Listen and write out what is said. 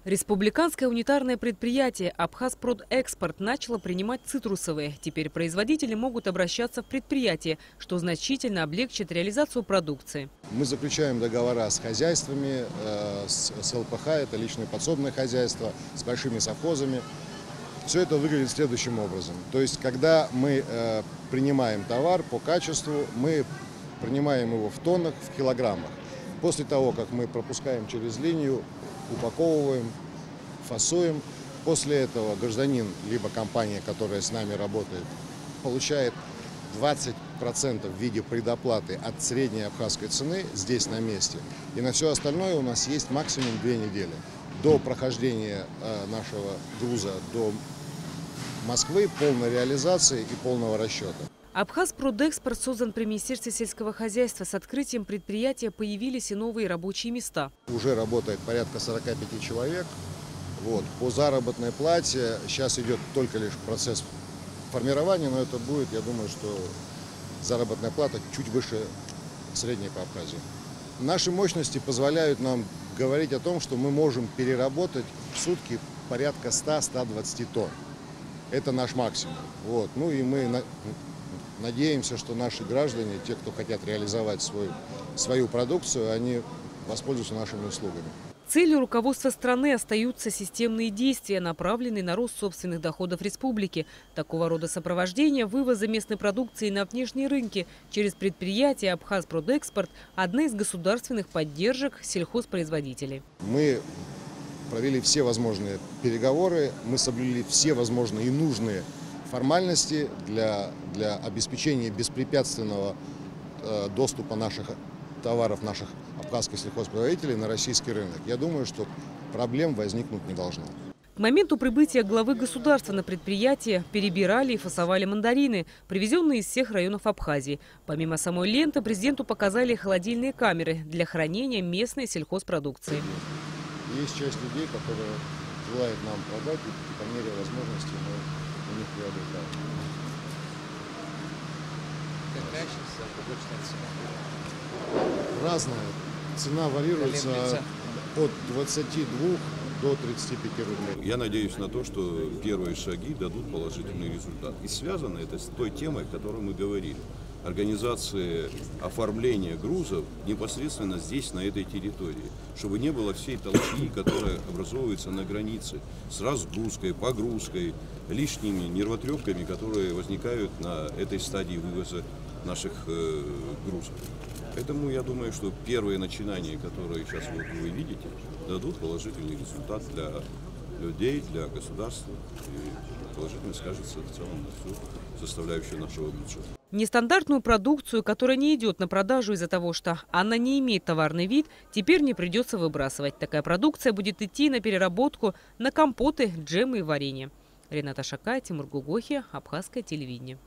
Республиканское унитарное предприятие «Абхазпродэкспорт» начало принимать цитрусовые. Теперь производители могут обращаться в предприятие, что значительно облегчит реализацию продукции. Мы заключаем договора с хозяйствами, с ЛПХ, это личное подсобное хозяйство, с большими совхозами. Все это выглядит следующим образом. То есть, когда мы принимаем товар по качеству, мы принимаем его в тоннах, в килограммах. После того, как мы пропускаем через линию, упаковываем, фасуем. После этого гражданин, либо компания, которая с нами работает, получает 20% в виде предоплаты от средней абхазской цены здесь на месте. И на все остальное у нас есть максимум 2 недели. До прохождения нашего груза до Москвы, полной реализации и полного расчета. «Абхазпродэкспорт» создан при Министерстве сельского хозяйства. С открытием предприятия появились и новые рабочие места. Уже работает порядка 45 человек. По заработной плате сейчас идет только лишь процесс формирования, но это будет, я думаю, что заработная плата чуть выше средней по Абхазии. Наши мощности позволяют нам говорить о том, что мы можем переработать в сутки порядка 100-120 тонн. Это наш максимум. Ну и мы надеемся, что наши граждане, те, кто хотят реализовать свою продукцию, они воспользуются нашими услугами. Целью руководства страны остаются системные действия, направленные на рост собственных доходов республики. Такого рода сопровождение вывоза местной продукции на внешние рынки через предприятие «Абхазпродэкспорт» – одна из государственных поддержек сельхозпроизводителей. Мы провели все возможные переговоры, мы соблюли все возможные и нужные формальности для обеспечения беспрепятственного доступа наших товаров, наших абхазских сельхозпроизводителей на российский рынок. Я думаю, что проблем возникнуть не должно. К моменту прибытия главы государства на предприятие перебирали и фасовали мандарины, привезенные из всех районов Абхазии. Помимо самой ленты, президенту показали холодильные камеры для хранения местной сельхозпродукции. Есть часть людей, которые желают нам продать, и по мере возможности мы у них приобретаем. Какая сейчас побочная цена? Разная. Цена варьируется от 22 до 35 рублей. Я надеюсь на то, что первые шаги дадут положительный результат. И связано это с той темой, о которой мы говорили. Организации оформления грузов непосредственно здесь, на этой территории. Чтобы не было всей толчии, которая образовывается на границе с разгрузкой, погрузкой, лишними нервотрепками, которые возникают на этой стадии вывоза наших грузов. Поэтому я думаю, что первые начинания, которые сейчас вы видите, дадут положительный результат для людей, для государства и положительно скажется в целом на всю составляющую нашего бюджета. Нестандартную продукцию, которая не идет на продажу из-за того, что она не имеет товарный вид, теперь не придется выбрасывать. Такая продукция будет идти на переработку на компоты, джемы и варенье. Рената Шакай, Тимур Гугохи, Абхазское телевидение.